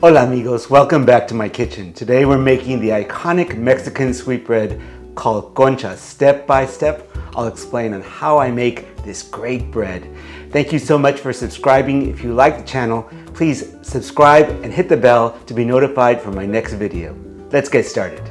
Hola amigos, welcome back to my kitchen. Today we're making the iconic Mexican sweetbread called Conchas. Step by step, I'll explain on how I make this great bread. Thank you so much for subscribing. If you like the channel, please subscribe and hit the bell to be notified for my next video. Let's get started.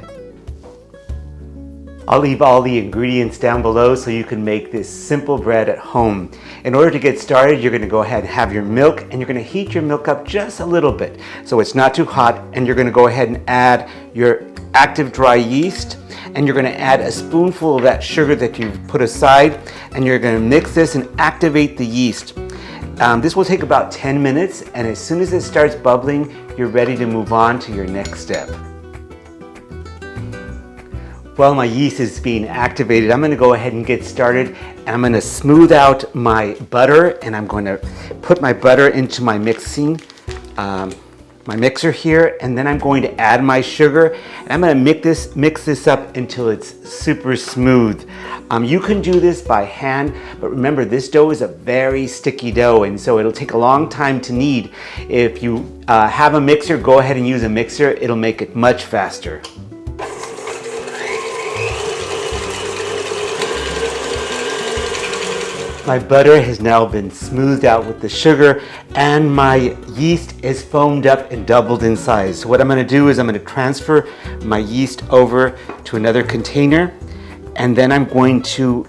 I'll leave all the ingredients down below so you can make this simple bread at home. In order to get started, you're going to go ahead and have your milk, and you're going to heat your milk up just a little bit so it's not too hot, and you're going to go ahead and add your active dry yeast, and you're going to add a spoonful of that sugar that you've put aside, and you're going to mix this and activate the yeast. This will take about 10 minutes, and as soon as it starts bubbling, you're ready to move on to your next step. While my yeast is being activated, I'm going to go ahead and get started, and I'm going to smooth out my butter, and I'm going to put my butter into my mixer here, and then I'm going to add my sugar, and I'm going to mix this up until it's super smooth. You can do this by hand, but remember this dough is a very sticky dough, and so it'll take a long time to knead. If you have a mixer, go ahead and use a mixer. It'll make it much faster. My butter has now been smoothed out with the sugar, and my yeast is foamed up and doubled in size. So what I'm going to do is I'm going to transfer my yeast over to another container, and then I'm going to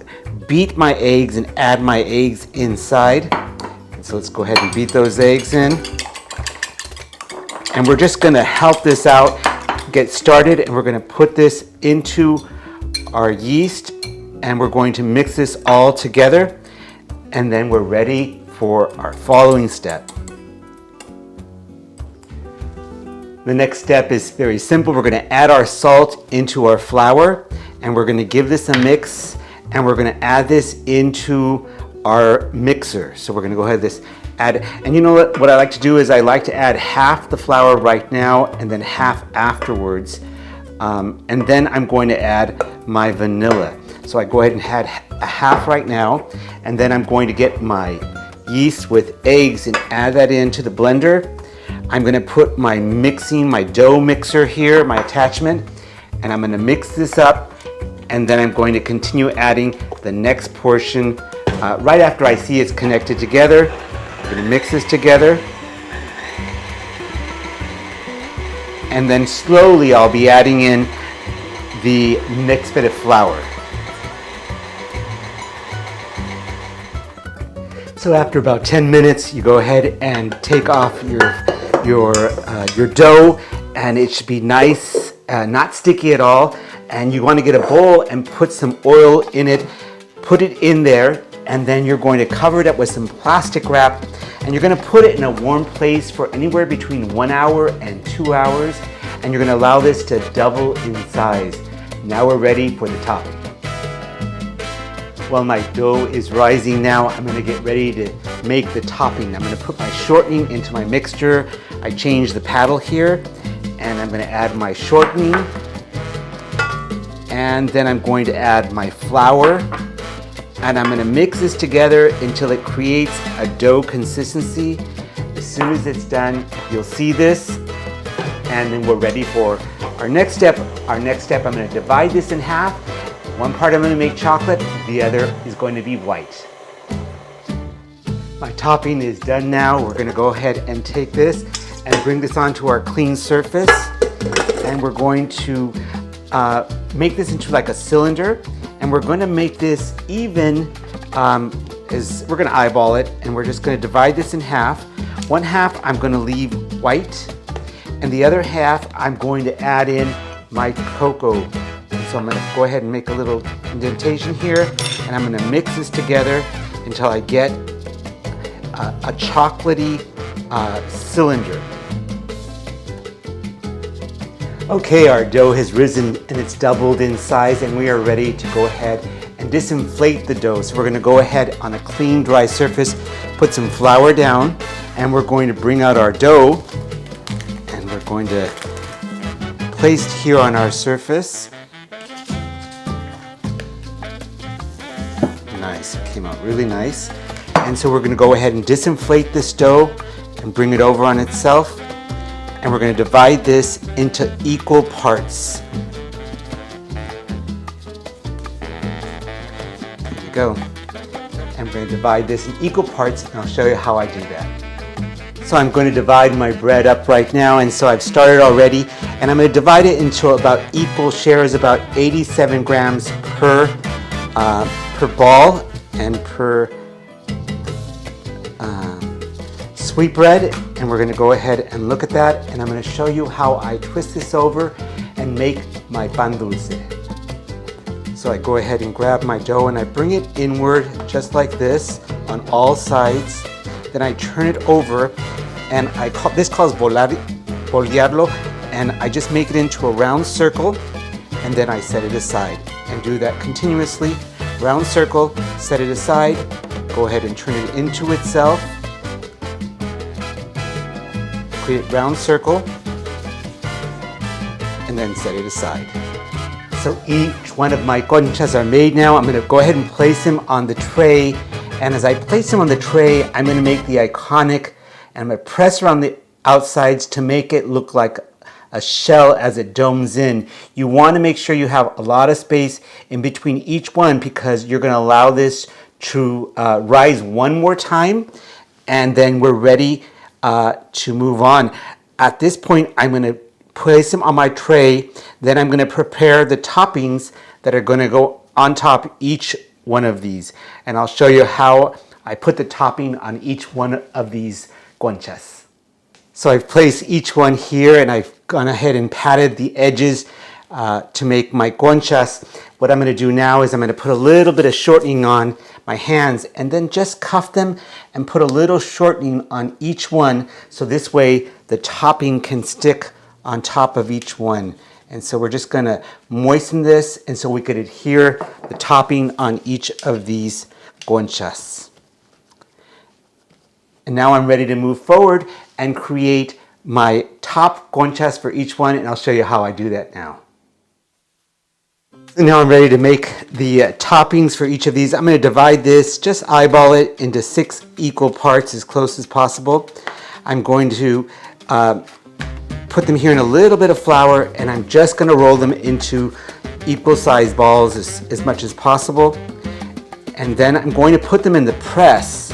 beat my eggs and add my eggs inside. So let's go ahead and beat those eggs in. And we're just going to help this out, get started, and we're going to put this into our yeast, and we're going to mix this all together. And then we're ready for our following step. The next step is very simple. We're going to add our salt into our flour, and we're going to give this a mix, and we're going to add this into our mixer. So we're going to go ahead and add, and you know what I like to do is I like to add half the flour right now and then half afterwards. And then I'm going to add my vanilla. So I go ahead and add a half right now, and then I'm going to get my yeast with eggs and add that into the blender. I'm going to put my dough mixer here, my attachment, and I'm going to mix this up, and then I'm going to continue adding the next portion right after I see it's connected together. I'm going to mix this together, and then slowly I'll be adding in the next bit of flour. So after about 10 minutes, you go ahead and take off your dough, and it should be nice, not sticky at all. And you want to get a bowl and put some oil in it, put it in there, and then you're going to cover it up with some plastic wrap, and you're going to put it in a warm place for anywhere between 1 hour and 2 hours, and you're going to allow this to double in size. Now we're ready for the topping. While my dough is rising now, I'm going to get ready to make the topping. I'm going to put my shortening into my mixture. I changed the paddle here, and I'm going to add my shortening, and then I'm going to add my flour, and I'm going to mix this together until it creates a dough consistency. As soon as it's done, you'll see this, and then we're ready for our next step. I'm going to divide this in half. One part I'm going to make chocolate, the other is going to be white. My topping is done now. We're going to go ahead and take this and bring this onto our clean surface, and we're going to make this into like a cylinder, and we're going to make this even, we're going to eyeball it, and we're just going to divide this in half. One half I'm going to leave white, and the other half I'm going to add in my cocoa. So I'm going to go ahead and make a little indentation here, and I'm going to mix this together until I get a chocolatey cylinder. Okay, our dough has risen and it's doubled in size, and we are ready to go ahead and disinflate the dough. So we're going to go ahead on a clean, dry surface, put some flour down, and we're going to bring out our dough, and we're going to place it here on our surface. Nice, it came out really nice. And so we're going to go ahead and disinflate this dough and bring it over on itself. and we're going to divide this into equal parts. There you go. And we're going to divide this in equal parts, and I'll show you how I do that. So I'm going to divide my bread up right now, and so I've started already, and I'm going to divide it into about equal shares, about 87 grams per ball and per sweetbread. And we're going to go ahead and look at that, and I'm going to show you how I twist this over and make my pan dulce. So I go ahead and grab my dough and I bring it inward just like this on all sides. Then I turn it over, and this calls bolearlo, and I just make it into a round circle, and then I set it aside and do that continuously. Round circle, set it aside, go ahead and turn it into itself, create round circle, and then set it aside. So each one of my conchas are made now. I'm going to go ahead and place them on the tray. And as I place them on the tray, I'm going to make the iconic, and I'm going to press around the outsides to make it look like a shell as it domes in. You want to make sure you have a lot of space in between each one, because you're going to allow this to rise one more time, and then we're ready to move on. At this point, I'm going to place them on my tray. Then I'm going to prepare the toppings that are going to go on top each one of these, and I'll show you how I put the topping on each one of these conchas. So I've placed each one here, and I've gone ahead and patted the edges to make my conchas. What I'm going to do now is I'm going to put a little bit of shortening on my hands, and then just cuff them and put a little shortening on each one, so this way the topping can stick on top of each one. And so we're just going to moisten this, and so we could adhere the topping on each of these conchas. And now I'm ready to move forward and create my top conchas for each one, and I'll show you how I do that now. And now I'm ready to make the toppings for each of these. I'm going to divide this, just eyeball it into 6 equal parts as close as possible. I'm going to put them here in a little bit of flour, and I'm just going to roll them into equal sized balls as much as possible. And then I'm going to put them in the press,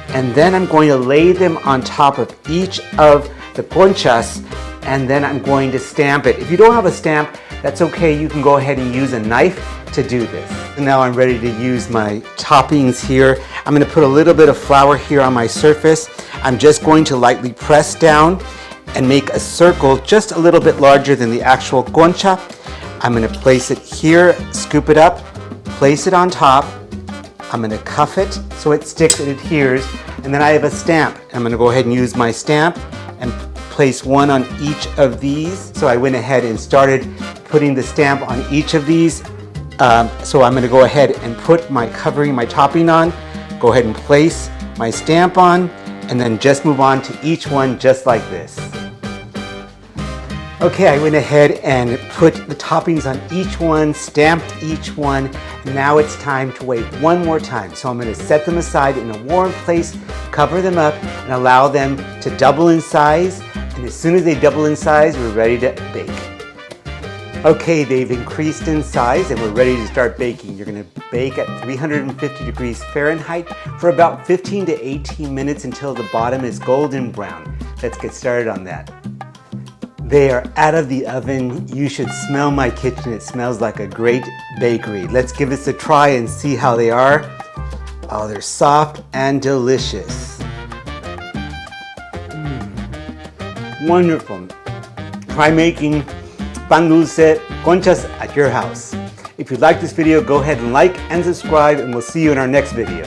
and then I'm going to lay them on top of each of the conchas, and then I'm going to stamp it. If you don't have a stamp, that's okay. You can go ahead and use a knife to do this. And now I'm ready to use my toppings here. I'm going to put a little bit of flour here on my surface. I'm just going to lightly press down and make a circle just a little bit larger than the actual concha. I'm going to place it here, scoop it up, place it on top. I'm going to cuff it so it sticks and adheres, and then I have a stamp. I'm going to go ahead and use my stamp and place one on each of these. So I went ahead and started putting the stamp on each of these. So I'm going to go ahead and put my topping on, go ahead and place my stamp on, and then just move on to each one just like this. Okay, I went ahead and put the toppings on each one, stamped each one. Now it's time to wait one more time. So I'm going to set them aside in a warm place, cover them up, and allow them to double in size. And as soon as they double in size, we're ready to bake. Okay, they've increased in size and we're ready to start baking. You're going to bake at 350 degrees Fahrenheit for about 15 to 18 minutes until the bottom is golden brown. Let's get started on that. They are out of the oven. You should smell my kitchen. It smells like a great bakery. Let's give this a try and see how they are. Oh, they're soft and delicious. Wonderful. Try making pan dulce conchas at your house. If you like this video, go ahead and like and subscribe, and we'll see you in our next video.